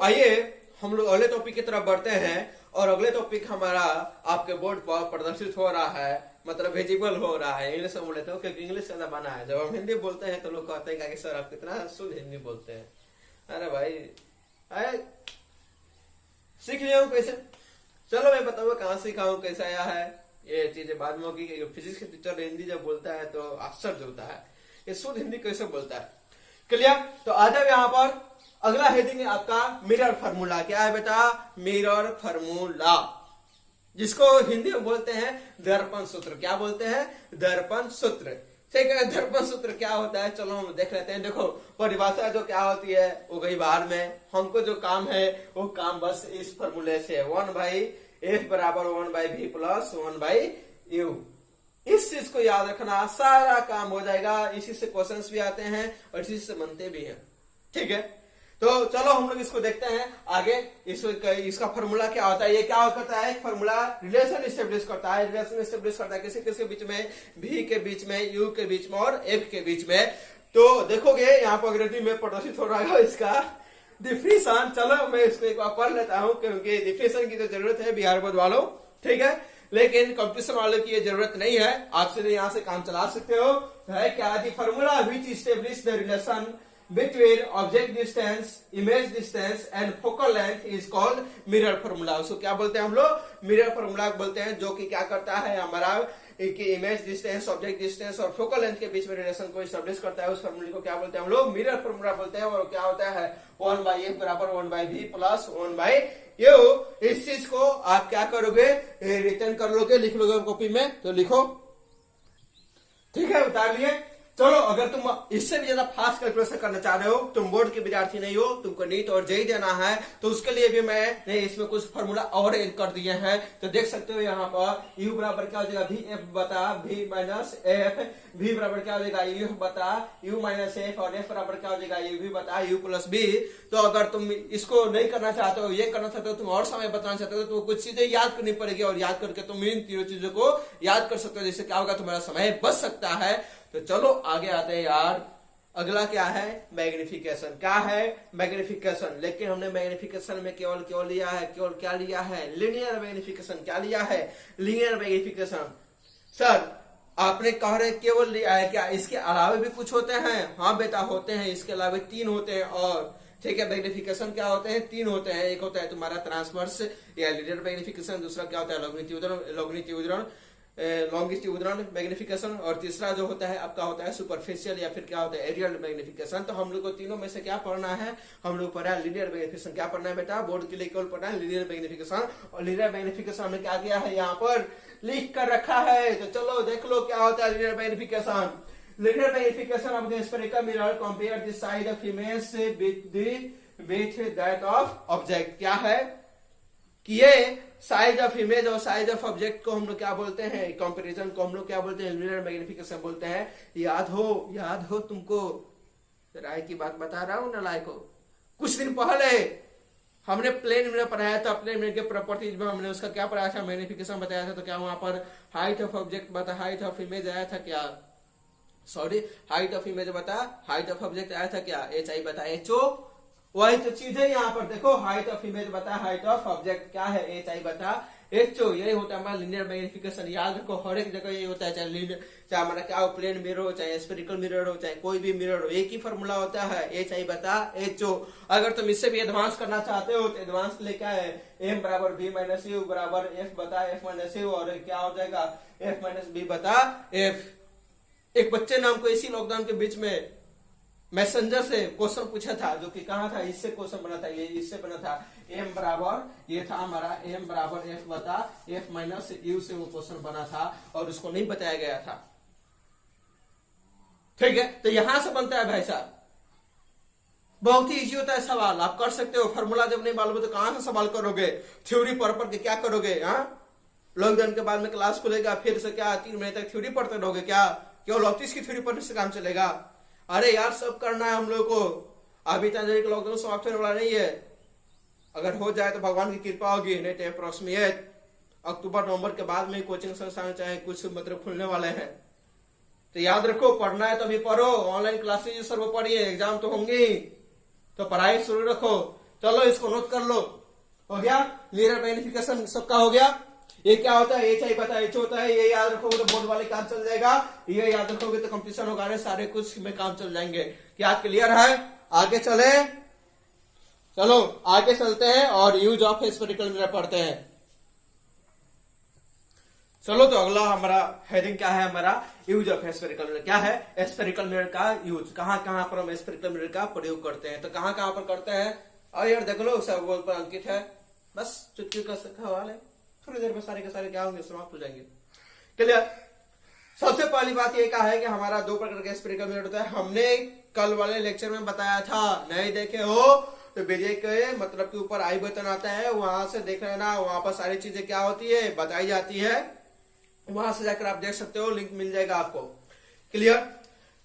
आइए हम लोग अगले टॉपिक की तरफ बढ़ते हैं। और अगले टॉपिक हमारा आपके बोर्ड पर प्रदर्शित हो रहा है, मतलब विजिबल हो रहा है। इंग्लिश में बोले तो, क्योंकि इंग्लिश ज्यादा बना है। जब हम हिंदी बोलते हैं तो लोग कहते हैं कि सर आप कितना शुद्ध हिंदी बोलते हैं। अरे भाई अरे सीख लिया हूँ कैसे। चलो मैं बताऊंगा कहाँ सीखा हूँ, कैसे आया है। ये चीजें बाद में होगी। फिजिक्स के टीचर हिंदी जब बोलता है तो आश्चर्य होता है, ये शुद्ध हिंदी कैसे बोलता है। क्लियर। तो आ जाओ यहाँ पर। अगला हेडिंग है आपका मिरर फार्मूला। क्या है बेटा? मिरर फार्मूला, जिसको हिंदी में बोलते हैं दर्पण सूत्र। क्या बोलते हैं? दर्पण सूत्र। ठीक है, दर्पण सूत्र क्या होता है चलो हम देख लेते हैं। देखो परिभाषा जो क्या होती है वो गई बाहर में। हमको जो काम है वो काम बस इस फार्मूले से 1/f बराबर 1/v प्लस 1/u। इस चीज को याद रखना, सारा काम हो जाएगा। इसी से क्वेश्चंस भी आते हैं और इसी से बनते भी हैं। ठीक है, तो चलो हम लोग इसको देखते हैं आगे। इसका फार्मूला क्या होता है? ये क्या करता है? फार्मूला रिलेशन स्टेब्लिश करता है। रिलेशन स्टेब्लिश करता है किसी किसी बीच में, v के बीच में, u के बीच में और f के बीच में। तो देखोगे यहाँ पर अंग्रेजी में प्रदर्शित हो रहा है इसका डिफिनेशन। चलो मैं इसको एक बार पढ़ लेता हूँ, क्योंकि डिफिनेशन की तो जरूरत है बिहार बोर्ड वालों। ठीक है, लेकिन कंपटीशन वालों की ये जरूरत नहीं है। आप सीधे यहाँ से काम चला सकते हो। है क्या? The formula which establish the relation between object distance, image distance and focal length is called mirror formula। उसको क्या बोलते हैं हम लोग? मिरर फार्मूला बोलते हैं, जो कि क्या करता है हमारा इमेज डिस्टेंस, ऑब्जेक्ट डिस्टेंस और फोकल लेंथ के बीच में रिलेशन को एस्टेब्लिश करता है। उस फार्मूले को क्या बोलते हैं हम लोग? मिरर फार्मूला बोलते हैं। और क्या होता है? 1/f बराबर 1/v प्लस 1/u। इस चीज को आप क्या करोगे? रिटर्न कर लोगे, लिख लोगे कॉपी में। तो लिखो, ठीक है, उतार लिए। चलो, अगर तुम इससे भी ज्यादा फास्ट कैलकुलेशन करना चाह रहे हो, तुम बोर्ड के विद्यार्थी नहीं हो, तुमको नीट और जेईई देना है, तो उसके लिए भी मैंने इसमें कुछ फार्मूला और ऐड कर दिए हैं। तो देख सकते हो यहाँ पर u बराबर क्या हो जाएगा? v f बता v माइनस एफ। v बराबर क्या हो जाएगा? u बता u माइनस एफ। और f बराबर क्या हो जाएगा? u बता u प्लस b। तो अगर तुम इसको नहीं करना चाहते हो, ये करना चाहते हो, तुम और समय बताना चाहते हो, तो कुछ चीजें याद करनी पड़ेगी। और याद करके तुम इन तीनों चीजों को याद कर सकते हो, जिससे क्या होगा? तुम्हारा समय बच सकता है। तो चलो आगे आते हैं यार। अगला क्या है? मैग्निफिकेशन। क्या है? मैग्निफिकेशन। लेकिन हमने मैग्निफिकेशन में केवल लिया है, केवल क्या लिया है? Linear magnification. क्या लिया है? Linear magnification. सर आपने कह रहे केवल लिया है, क्या इसके अलावा भी कुछ होते हैं? हाँ बेटा होते हैं, इसके अलावा 3 होते हैं। और ठीक है, मैग्निफिकेशन क्या होते हैं? 3 होते हैं। एक होता है तुम्हारा ट्रांसवर्स या लीनियर मैग्निफिकेशन, दूसरा क्या होता है? लॉन्गिट्यूडनल मैग्निफिकेशन, और तीसरा जो होता है आपका होता है सुपरफिशियल या फिर क्या होता है? Areal magnification. तो हम लोग को तीनों में से क्या पढ़ना है? हम लोग पढ़ा लीनियर मैग्निफिकेशन। क्या पढ़ना है बेटा? बोर्ड के लिए केवल पढ़ना है लीनियर मैग्निफिकेशन। और लीनियर मैग्निफिकेशन हमने क्या किया है? यहाँ पर लिख कर रखा है। तो चलो देख लो क्या होता है linear magnification. Linear magnification of the spherical mirror compare the size of image with that of object। क्या है कि ये साइज ऑफ इमेज और साइज ऑफ ऑब्जेक्ट को हम लोग क्या बोलते हैं? कंपैरिजन को हम लोग क्या बोलते हैं? लीनियर मैग्निफिकेशन बोलते हैं। याद हो तुमको? राय की बात बता रहा हूं ना लायक को। कुछ दिन पहले हमने प्लेन मिरर पढ़ाया था। प्लेन मिरर के प्रॉपर्टीज में हमने उसका क्या पढ़ाया था? मैग्निफिकेशन बताया था। तो क्या वहां पर हाइट ऑफ ऑब्जेक्ट बता, हाइट ऑफ इमेज आया था क्या? सॉरी, हाइट ऑफ इमेज बता, हाइट ऑफ ऑब्जेक्ट आया था क्या? एच आई बता, एच ओ। वही तो चीज है यहाँ पर। देखो हाइट ऑफ इमेज बता, हाइट ऑफ ऑब्जेक्ट क्या है? एच आई बता, एच ओ। यही होता है हमारा लीनियर मैग्निफिकेशन। याद रखो, हर एक जगह ये होता है। चाहे हमारा क्या हो? प्लेन मिरर हो, चाहे स्फेरिकल मिरर हो, चाहे कोई भी मिरर हो, एक ही फॉर्मूला होता है, एच आई बता, एच ओ। अगर तुम इससे भी एडवांस करना चाहते हो तो एडवांस के लिए क्या है? एम बराबर v माइनस यू बराबर एफ बता एफ माइनस यू। और क्या हो जाएगा? एफ माइनस बी बता एफ। एक बच्चे ने हमको इसी लॉकडाउन के बीच में मैसेंजर से क्वेश्चन पूछा था, जो कि कहा था? इससे क्वेश्चन बना था, ये इससे बना था। m बराबर ये था हमारा m बराबर f बता f माइनस u से वो क्वेश्चन बना था और उसको नहीं बताया गया था। ठीक है, तो यहां से बनता है भाई साहब। बहुत ही इजी होता है सवाल, आप कर सकते हो। फॉर्मूला जब नहीं मालूम तो कहां से सवाल करोगे? थ्योरी पढ़ के क्या करोगे? लॉकडाउन के बाद में क्लास खुलेगा, फिर से क्या 3 महीने तक थ्योरी पढ़ते रहोगे क्या? केवल ऑप्टिक्स की थ्योरी पढ़ने से काम चलेगा? अरे यार सब करना है हम लोग को। अभी तक लॉकडाउन समाप्त होने वाला नहीं है। अगर हो जाए तो भगवान की कृपा होगी, नहीं तो अप्रोक्सीमेट अक्टूबर नवंबर के बाद में कोचिंग संस्थान चाहे कुछ मतलब खुलने वाले हैं। तो याद रखो, पढ़ना है तो अभी पढ़ो। ऑनलाइन क्लासेज सर्व पढ़िए, एग्जाम तो होंगे ही, तो पढ़ाई शुरू रखो। चलो इसको नोट कर लो। हो गया मिरर मैग्निफिकेशन सबका हो गया। ये क्या होता है, ये चाहिए पता है, होता है, ये याद रखोगे तो बोर्ड वाले काम चल जाएगा, ये याद रखोगे तो कंपटीशन होगा, सारे कुछ में काम चल जाएंगे। क्या क्लियर है? आगे चले, चलो आगे चलते हैं और यूज ऑफ स्फेरिकल मिरर पढ़ते हैं। चलो तो अगला हमारा हेडिंग क्या है, हमारा यूज ऑफ स्फेरिकल मिरर। क्या है स्फेरिकल मिरर का यूज, कहां कहां पर हम स्फेरिकल मिरर का प्रयोग करते हैं, तो कहां कहां पर करते हैं। और यार देख लो सब बोर्ड पर अंकित है, बस चुटकी का सवाल है, थोड़ी देर में सारे के सारे क्या होंगे, समाप्त हो जाएंगे। क्लियर? सबसे पहली बात ये कहा है कि हमारा दो प्रकार का स्फेरिकल मिरर होता है। हमने कल वाले लेक्चर में बताया था, नहीं देखे हो तो वीडियो के मतलब के ऊपर आई बटन आता है, वहां से देख लेना, वहां पर सारी चीजें क्या होती है बताई जाती है, वहां से जाकर आप देख सकते हो, लिंक मिल जाएगा आपको। क्लियर?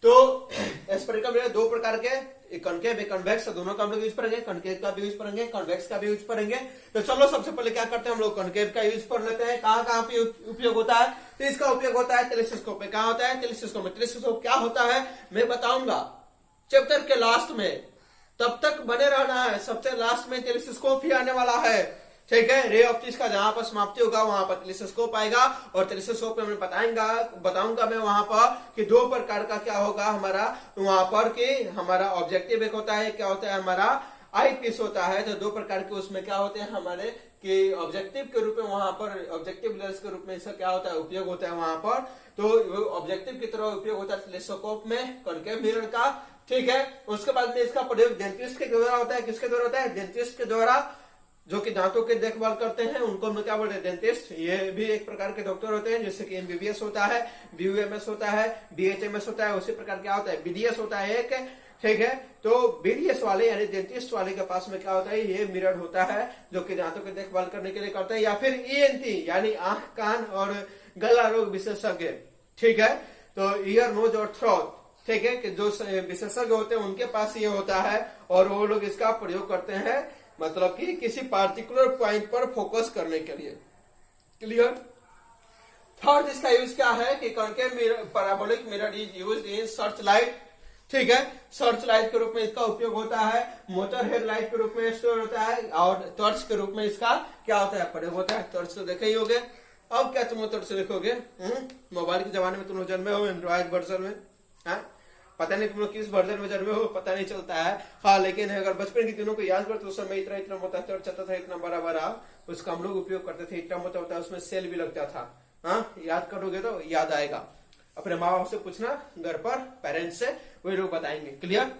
तो स्फेरिकल मिरर दो प्रकार के, एक कॉनकेव एक कन्वेक्स, दोनों का हम लोग यूज करेंगे, कॉनकेव का भी यूज करेंगे, कन्वेक्स का भी यूज करेंगे। तो चलो सबसे पहले क्या करते हैं हम लोग कॉनकेव का यूज कर लेते हैं। कहां कहां पे उपयोग होता है, तो इसका उपयोग होता है टेलीस्कोप में। कहां होता है? टेलीस्कोप में। टेलीस्कोप क्या होता है मैं बताऊंगा चैप्टर के लास्ट में, तब तक बने रहना है, सबसे लास्ट में टेलीस्कोप ही आने वाला है, ठीक है। रे ऑप्टिक्स का जहां पर समाप्ति होगा वहां पर टेलीस्कोप आएगा, और टेलीस्कोप में बताऊंगा मैं वहां पर कि दो प्रकार का क्या होगा हमारा, वहां पर कि हमारा ऑब्जेक्टिव एक होता है, क्या होता है हमारा आई पीस होता है। तो दो प्रकार के उसमें क्या होते हैं हमारे कि ऑब्जेक्टिव के रूप में, वहां पर ऑब्जेक्टिव लेंस के रूप में इसका क्या होता है उपयोग होता है वहां पर। तो ऑब्जेक्टिव की तरह उपयोग होता है टेलीस्कोप में कॉनकेव मिरर का, ठीक है। उसके बाद में इसका प्रयोग डेंटिस्ट के द्वारा होता है। किसके द्वारा होता है? डेंटिस्ट के द्वारा, जो कि दांतों की देखभाल करते हैं उनको हम क्या बोलते हैं? डेंटिस्ट। ये भी एक प्रकार के डॉक्टर होते हैं, जैसे कि एमबीबीएस होता है, बीयूएमएस होता है, बीएचएमएस होता है, उसी प्रकार क्या होता है बीडीएस होता है एक, ठीक है। तो बीडीएस वाले यानी डेंटिस्ट वाले के पास में क्या होता है, ये मिरर होता है जो कि दांतों की देखभाल करने के लिए करते हैं, या फिर ईएनटी यानी आंख कान और गला रोग विशेषज्ञ, ठीक है। तो ईयर नोज और थ्रोट, ठीक है, कि जो विशेषज्ञ होते हैं उनके पास ये होता है, और वो लोग इसका प्रयोग करते हैं मतलब कि किसी पार्टिकुलर पॉइंट पर फोकस करने के लिए। क्लियर? थर्ड इसका यूज क्या है कि concave mirror, parabolic mirror is used in search light, ठीक है। सर्च लाइट के रूप में इसका उपयोग होता है, मोटर हेड लाइट के रूप में स्टोर होता है, और टॉर्च के रूप में इसका क्या होता है प्रयोग होता है। टॉर्च तो देखे ही होगे, अब क्या तुम टॉर्च से देखोगे? मोबाइल के जमाने में तुम लोग जन्मे हो एंड्रॉइड वर्जन में, पता नहीं तुम लोग किस वर्जन में जन्मे हो, पता नहीं चलता है। हाँ, लेकिन अगर बचपन के दिनों को याद करते उस समय इतना इतना मोटा टॉर्च आता था, इतना बड़ा बड़ा, उसका हम लोग उपयोग करते थे, इतना मोटा होता है, उसमें सेल भी लगता था। हाँ, याद करोगे तो याद आएगा। अपने माँ बाप से पूछना घर पर, पेरेंट्स से, वही लोग बताएंगे। क्लियर?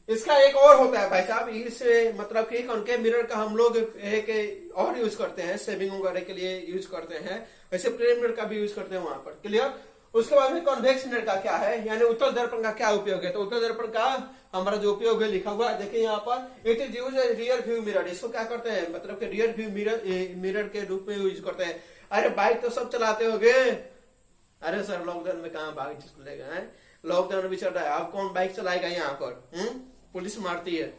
इसका एक और होता है भाई साहब, इससे मतलब कि कॉनकेव मिरर का हम लोग एक और यूज करते हैं, सेविंग वगैरह के लिए यूज करते हैं, वैसे प्लेन मिरर का भी यूज करते हैं वहां पर। क्लियर? उसके बाद में कॉन्वेक्स मिरर का क्या है, यानी उत्तल दर्पण का क्या उपयोग है। तो उत्तल दर्पण का हमारा जो उपयोग है लिखा हुआ है, देखिए यहाँ पर, it is use rear view mirror. इसको क्या करते हैं मतलब कि रियर व्यू मिरर के रूप में यूज करते हैं। अरे बाइक तो सब चलाते होगे, अरे सर लॉकडाउन में कहाँ बाइक चलेगा, लॉकडाउन भी चल रहा है, अब कौन बाइक चलाएगा यहाँ पर, पुलिस मारती है।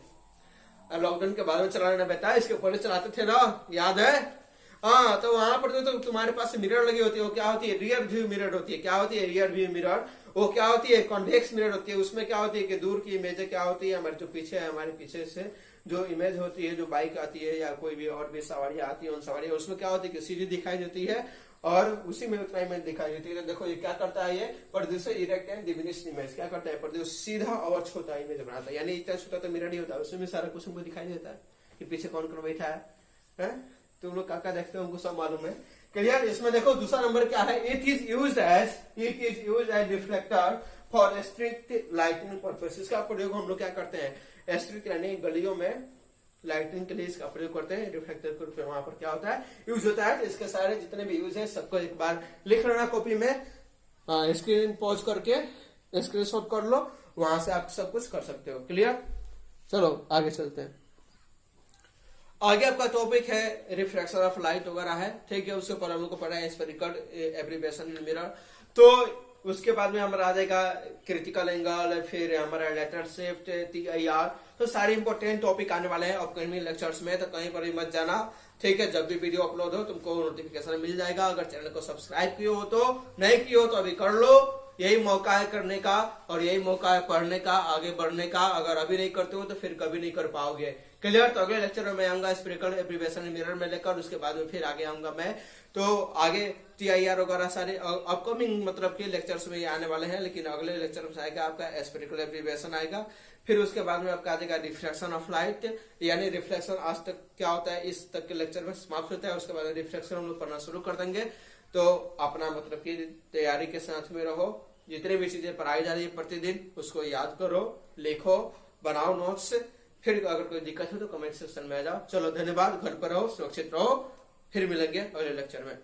लॉकडाउन के बाद में चलाना बेटा, इसके पहले चलाते थे ना, याद है। हाँ, तो वहां पर तो तुम्हारे पास मिरर लगी होती है, वो क्या होती है रियर व्यू मिरर होती है। क्या होती है रियर व्यू मिरर? वो क्या होती है कॉन्वेक्स मिरर होती है। उसमें क्या होती है कि दूर की इमेज क्या होती है, हमारे जो पीछे है, हमारे पीछे से जो इमेज होती है, जो बाइक आती है या कोई भी और भी सवारियां आती है, उन सवारियां उसमें क्या होती है कि सीधी दिखाई देती है, और उसी में उतना इमेज दिखाई देती है। तो देखो ये क्या करता है, ये produce erect and diminished image. क्या करता है प्रोड्यूस सीधा और छोटा इमेज बनाता है, यानी इतना छोटा तो मिरर नहीं होता, उसमें सारा कुछ हमको दिखाई देता है कि पीछे कौन कौन बैठा है। तुम लोग काका देखते हो, उनको सब मालूम है। क्लियर? इसमें देखो दूसरा नंबर क्या है, it is used as reflector for strict lighting purpose. इसका प्रयोग हम लोग क्या करते हैं, स्ट्रिक्ट यानी गलियों में लाइटिंग के लिए इसका प्रयोग करते हैं, रिफ्लेक्टर के रूप में वहां पर क्या होता है यूज होता है। तो इसके सारे जितने भी यूज है सबको एक बार लिख लेना कॉपी में, स्क्रीन पॉज करके स्क्रीनशॉट कर लो, वहां से आप सब कुछ कर सकते हो। क्लियर? चलो आगे चलते हैं। आगे आपका टॉपिक है रिफ्रैक्शन ऑफ लाइट वगैरह है, ठीक है। उसके ऊपर हम लोग को पढ़ा है स्फेरिकल एब्रीविएशन इन मिरर। तो उसके बाद में हमारा आ जाएगा क्रिटिकल एंगल, फिर हमारा लेटर शिफ्ट, TIR। तो सारे इंपॉर्टेंट टॉपिक आने वाले हैं अपकमिंग लेक्चर्स में, तो कहीं पर भी मत जाना, ठीक है। जब भी वीडियो अपलोड हो तुमको नोटिफिकेशन मिल जाएगा। अगर चैनल को सब्सक्राइब किए हो तो, नहीं किए हो तो अभी कर लो, यही मौका है करने का, और यही मौका है पढ़ने का, आगे बढ़ने का। अगर अभी नहीं करते हो तो फिर कभी नहीं कर पाओगे, क्लियर। तो अगले लेक्चर में मैं आऊंगा स्पेरिकल एब्रीविएशन मिरर में लेकर, उसके बाद में फिर आगे आऊंगा मैं। तो आगे TIR वगैरह सारे अपकमिंग मतलब के लेक्चर्स में ये आने वाले हैं, लेकिन अगले लेक्चर में आएगा आपका स्पेरिकल एब्रीविएशन आएगा। फिर उसके बाद में आपका आ जाएगा रिफ्लेक्शन ऑफ लाइट, यानी रिफ्लेक्शन आज तक क्या होता है इस तक के लेक्चर में समाप्त होता है। उसके बाद रिफ्लेक्शन हम लोग पढ़ना शुरू कर देंगे। तो अपना मतलब की तैयारी के साथ में रहो, जितने भी चीजें पढ़ाई जा रही है प्रतिदिन उसको याद करो, लिखो, बनाओ नोट्स। फिर अगर कोई दिक्कत हो तो कमेंट सेक्शन में आ जाओ। चलो धन्यवाद, घर पर रहो, सुरक्षित रहो, फिर मिलेंगे अगले लेक्चर में।